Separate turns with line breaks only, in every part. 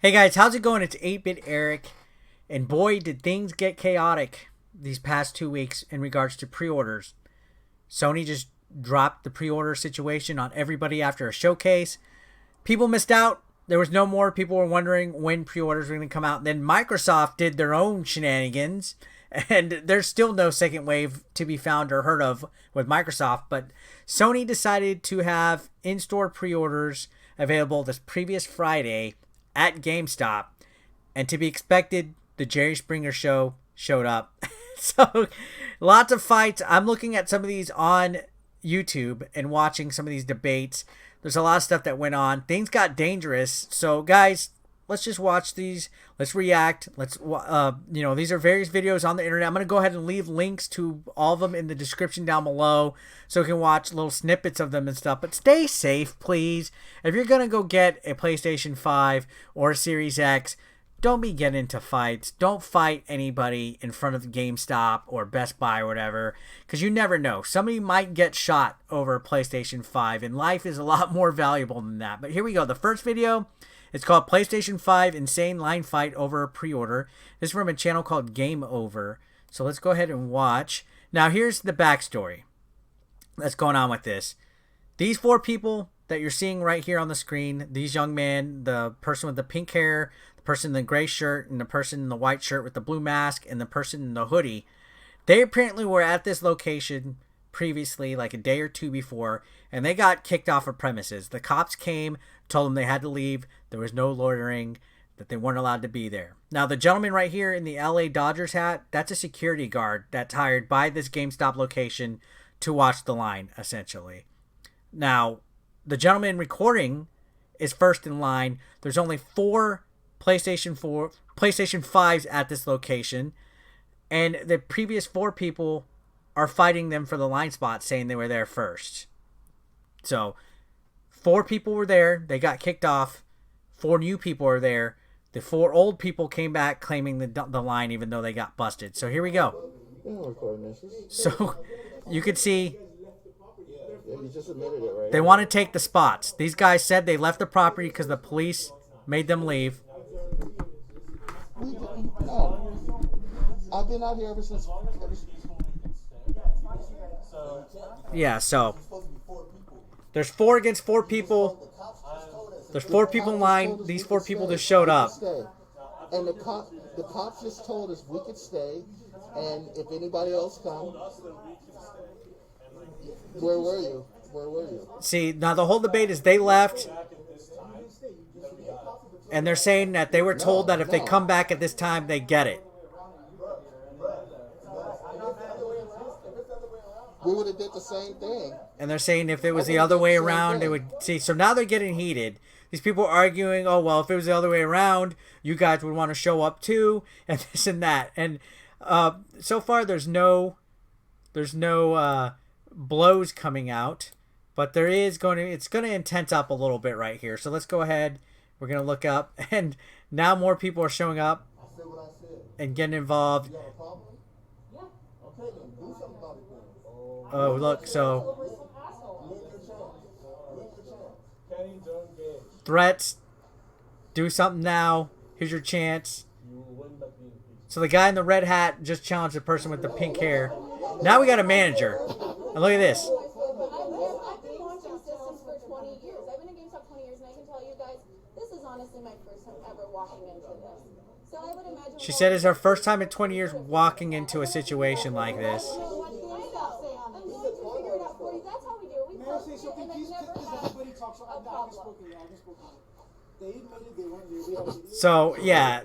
Hey guys, how's it going? It's 8-Bit Eric, and boy, did things get chaotic these past 2 weeks in regards to pre-orders. Sony just dropped the pre-order situation on everybody after a showcase. People missed out. There was no more. People were wondering when pre-orders were going to come out. Then Microsoft did their own shenanigans, and there's still no second wave to be found or heard of with Microsoft. But Sony decided to have in-store pre-orders available this previous Friday at GameStop, and to be expected, the Jerry Springer show showed up. So lots of fights. I'm looking at some of these on YouTube and watching some of these debates. There's a lot of stuff that went on. Things got dangerous. So guys, let's just watch these. Let's react. Let's these are various videos on the internet. I'm going to go ahead and leave links to all of them in the description down below so you can watch little snippets of them and stuff. But stay safe, please. If you're going to go get a PlayStation 5 or a Series X, don't be getting into fights. Don't fight anybody in front of GameStop or Best Buy or whatever, because you never know. Somebody might get shot over a PlayStation 5, and life is a lot more valuable than that. But here we go. The first video, it's called PlayStation 5 Insane Line Fight Over a Pre-Order. This is from a channel called Game Over. So let's go ahead and watch. Now here's the backstory that's going on with this. These four people that you're seeing right here on the screen, these young men, the person with the pink hair, the person in the gray shirt, and the person in the white shirt with the blue mask, and the person in the hoodie, they apparently were at this location previously, like a day or two before, and they got kicked off of premises. The cops came, told them they had to leave. There was no loitering, that they weren't allowed to be there. Now, the gentleman right here in the LA Dodgers hat, that's a security guard that's hired by this GameStop location to watch the line, essentially. Now, the gentleman recording is first in line. There's only four PlayStation 5s at this location, and the previous four people are fighting them for the line spot, saying they were there first. So, four people were there. They got kicked off. Four new people are there. The four old people came back claiming the line, even though they got busted. So here we go. So you could see they want to take the spots. These guys said they left the property because the police made them leave.
No. I've been out here ever since.
Yeah, so there's 4 against 4 people. There's 4 people in line. These 4 people just showed up.
And the cops just told us we could stay, and if anybody else comes, where were you? Where were you?
See, now the whole debate is they left, and they're saying that they were told that if they come back at this time, they get it.
We would have did the same thing.
And they're saying if it was the other way around, they would see. So now they're getting heated. These people are arguing, oh, well, if it was the other way around, you guys would want to show up too, and this and that. And so far, there's no blows coming out, but it's going to intense up a little bit right here. So let's go ahead. We're going to look up, and now more people are showing up and getting involved. Oh, look, so threats, do something now, here's your chance. So the guy in the red hat just challenged the person with the pink hair. Now we got a manager. And look at this.
I've been watching systems for 20 years. I've been at GameStop 20 years, and I can tell you guys, this is honestly my first time ever walking into this. So I would imagine
She said it's her first time in 20 years walking into a situation like this.
I'm going to figure it out for you. That's how we do it. We post it, and I never have a problem.
So, yeah.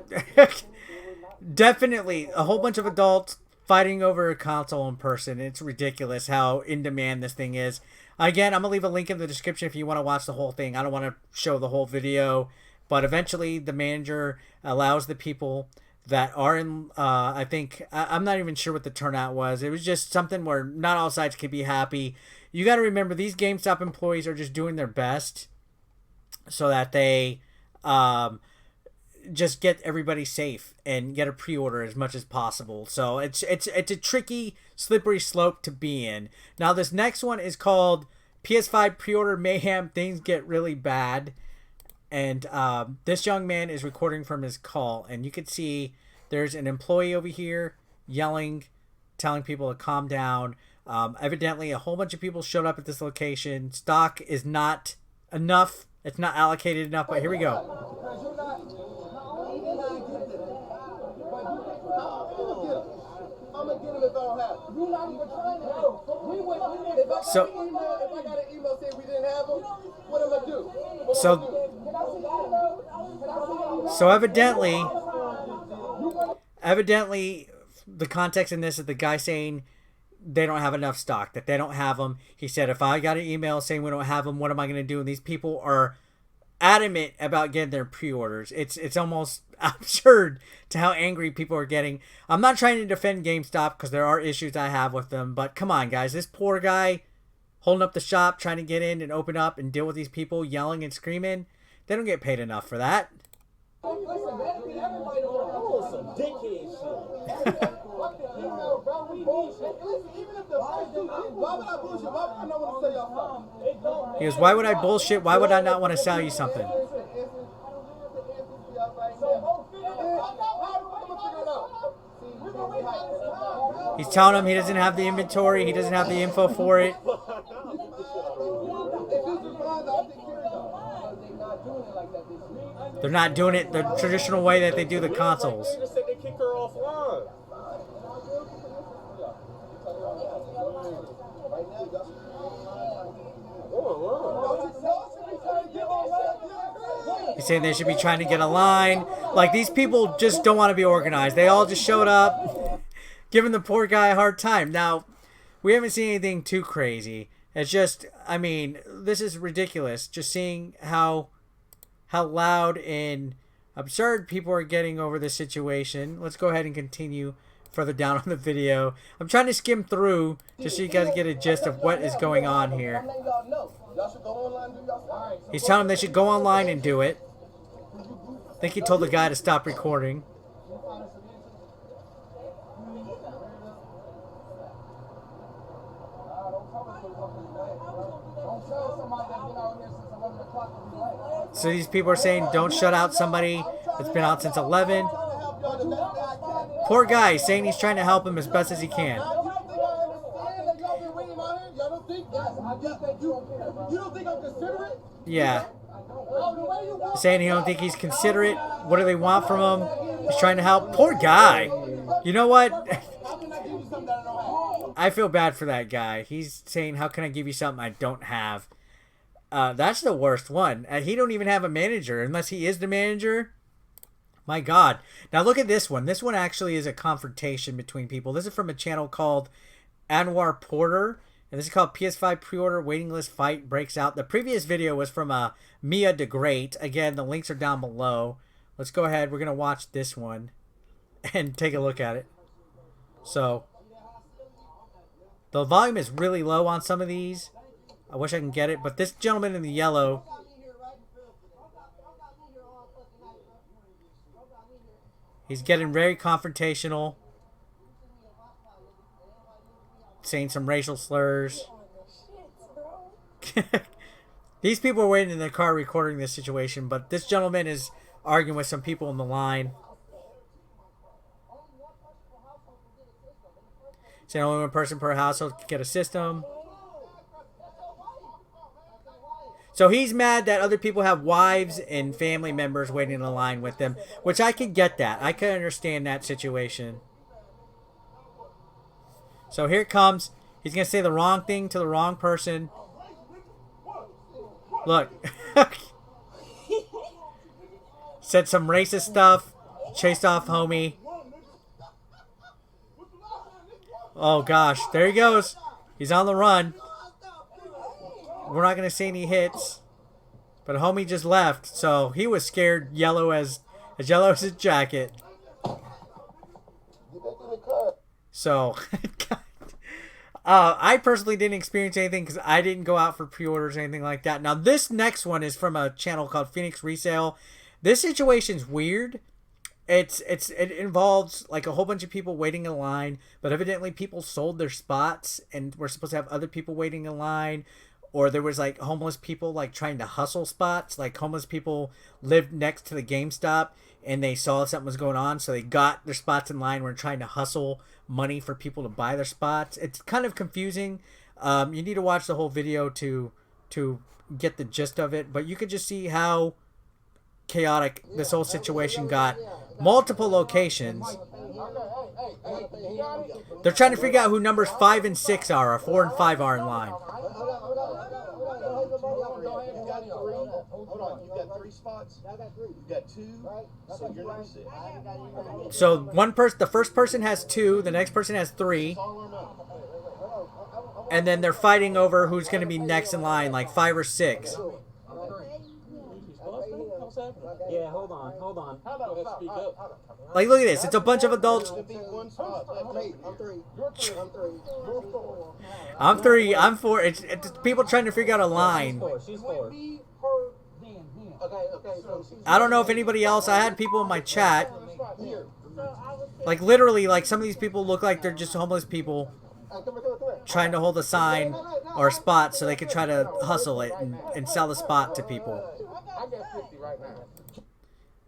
Definitely a whole bunch of adults fighting over a console in person. It's ridiculous how in demand this thing is. Again, I'm going to leave a link in the description if you want to watch the whole thing. I don't want to show the whole video. But eventually the manager allows the people that are in, I think, I'm not even sure what the turnout was. It was just something where not all sides could be happy. You got to remember, these GameStop employees are just doing their best so that they just get everybody safe and get a pre-order as much as possible. So it's a tricky, slippery slope to be in. Now this next one is called PS5 Pre-Order Mayhem. Things get really bad. And this young man is recording from his call, and you can see there's an employee over here yelling, telling people to calm down. Evidently, a whole bunch of people showed up at this location. Stock is not enough. It's not allocated enough, but here we go. So, evidently, the context in this is the guy saying they don't have enough stock, that they don't have them. He said, if I got an email saying we don't have them, what am I going to do? And these people are adamant about getting their pre-orders. It's almost absurd to how angry people are getting. I'm not trying to defend GameStop because there are issues I have with them, but come on, guys. This poor guy holding up the shop, trying to get in and open up and deal with these people yelling and screaming. They don't get paid enough for that. He goes, why would I bullshit? Why would I not want to sell you something? He's telling him he doesn't have the inventory. He doesn't have the info for it. They're not doing it the traditional way that they do the consoles. He's saying they should be trying to get a line. Like, these people just don't want to be organized. They all just showed up, giving the poor guy a hard time. Now, we haven't seen anything too crazy. It's just, I mean, this is ridiculous. Just seeing how loud and absurd people are getting over this situation. Let's go ahead and continue further down on the video. I'm trying to skim through just so you guys get a gist of what is going on here. He's telling them they should go online and do it. I think he told the guy to stop recording. So these people are saying don't shut out somebody that's been out since 11. Poor guy, saying he's trying to help him as best as he can. Yeah. Saying he don't think he's considerate. What do they want from him? He's trying to help. Poor guy. You know what? I feel bad for that guy. He's saying, how can I give you something I don't have? That's the worst one. He don't even have a manager unless he is the manager. My God. Now look at this one. This one actually is a confrontation between people. This is from a channel called Anwar Porter. And this is called PS5 Pre-Order Waiting List Fight Breaks Out. The previous video was from Mia the Great. Again, the links are down below. Let's go ahead. We're going to watch this one and take a look at it. So, the volume is really low on some of these. I wish I can get it. But this gentleman in the yellow, he's getting very confrontational, saying some racial slurs. These people are waiting in their car recording this situation, but this gentleman is arguing with some people in the line. Saying only one person per household can get a system. So he's mad that other people have wives and family members waiting in a line with them, which I could get that. I could understand that situation. So here it comes. He's going to say the wrong thing to the wrong person. Look. Said some racist stuff. Chased off homie. Oh gosh. There he goes. He's on the run. We're not going to see any hits. But homie just left. So he was scared yellow as his jacket. So, I personally didn't experience anything because I didn't go out for pre-orders or anything like that. Now, this next one is from a channel called Phoenix Resale. This situation's weird. It involves like a whole bunch of people waiting in line, but evidently people sold their spots and we're supposed to have other people waiting in line. or there was like homeless people like trying to hustle spots. Like homeless people lived next to the GameStop and they saw something was going on, so they got their spots in line. Were trying to hustle money for people to buy their spots. It's kind of confusing. You need to watch the whole video to get the gist of it, but you could just see how chaotic this whole situation got. Multiple locations. They're trying to figure out who numbers 5 and 6 are, or 4 and 5 are in line.
Hold on, you got 3 spots. You got 2, so you're number 6.
So the first person has 2, the next person has 3, and then they're fighting over who's going to be next in line, like 5 or 6.
Yeah, hold on. How about speak up?
Like, look at this. It's a bunch of adults. I'm 3. I'm 4. It's people trying to figure out a line.
She's 4.
I don't know if anybody else. I had people in my chat. Like, literally, like, some of these people look like they're just homeless people trying to hold a sign or a spot so they can try to hustle it and sell the spot to people.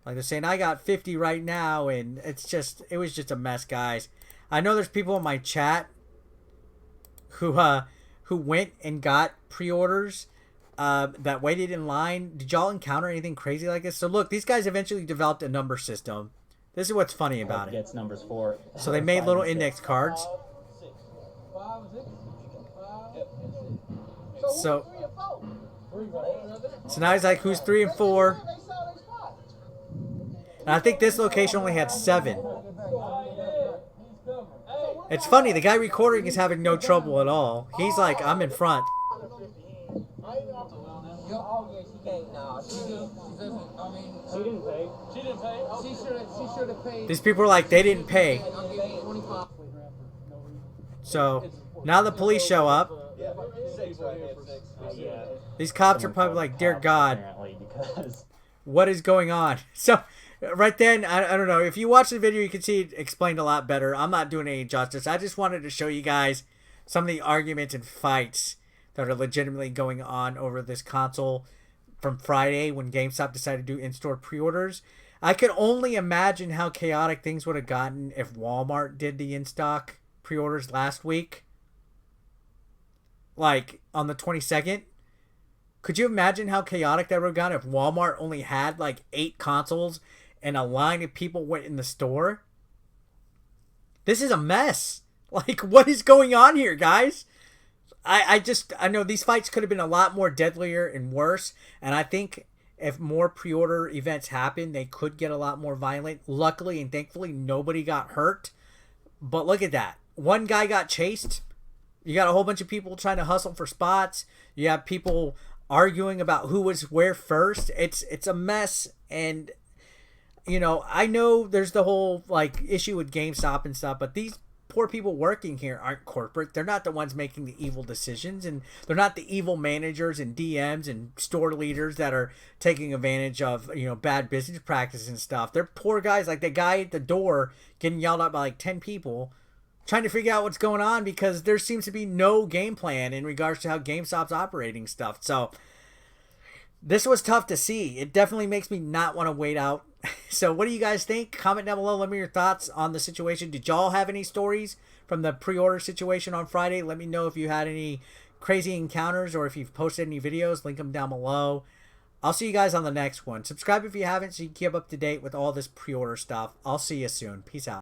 Like they're saying, I got 50 right now, and it was just a mess, guys. I know there's people in my chat who went and got pre-orders that waited in line. Did y'all encounter anything crazy like this? So look, these guys eventually developed a number system. This is what's funny about it.
Gets numbers 4.
So they made little index cards. So now he's like, who's 3 and 4? And I think this location only had 7. It's funny, the guy recording is having no trouble at all. He's like, I'm in front.
She didn't pay. She should have paid.
These people are like, they didn't pay. So now the police show up. These cops are probably like, dear God, what is going on? So right then, I don't know. If you watch the video, you can see it explained a lot better. I'm not doing any justice. I just wanted to show you guys some of the arguments and fights that are legitimately going on over this console from Friday when GameStop decided to do in-store pre-orders. I could only imagine how chaotic things would have gotten if Walmart did the in-stock pre-orders last week. Like, on the 22nd. Could you imagine how chaotic that would have gotten if Walmart only had, like, 8 consoles and a line of people went in the store? This is a mess. Like, what is going on here, guys? I know these fights could have been a lot more deadlier and worse, and I think if more pre-order events happen, they could get a lot more violent. Luckily and thankfully, nobody got hurt. But look at that. One guy got chased. You got a whole bunch of people trying to hustle for spots. You have people arguing about who was where first. It's a mess, and you know, I know there's the whole like issue with GameStop and stuff, but these poor people working here aren't corporate. They're not the ones making the evil decisions, and they're not the evil managers and DMs and store leaders that are taking advantage of, you know, bad business practices and stuff. They're poor guys like the guy at the door getting yelled at by like 10 people trying to figure out what's going on because there seems to be no game plan in regards to how GameStop's operating stuff. So this was tough to see. It definitely makes me not want to wait out. So what do you guys think? Comment down below. Let me know your thoughts on the situation. Did y'all have any stories from the pre-order situation on Friday? Let me know if you had any crazy encounters or if you've posted any videos. Link them down below. I'll see you guys on the next one. Subscribe if you haven't so you can keep up to date with all this pre-order stuff. I'll see you soon. Peace out.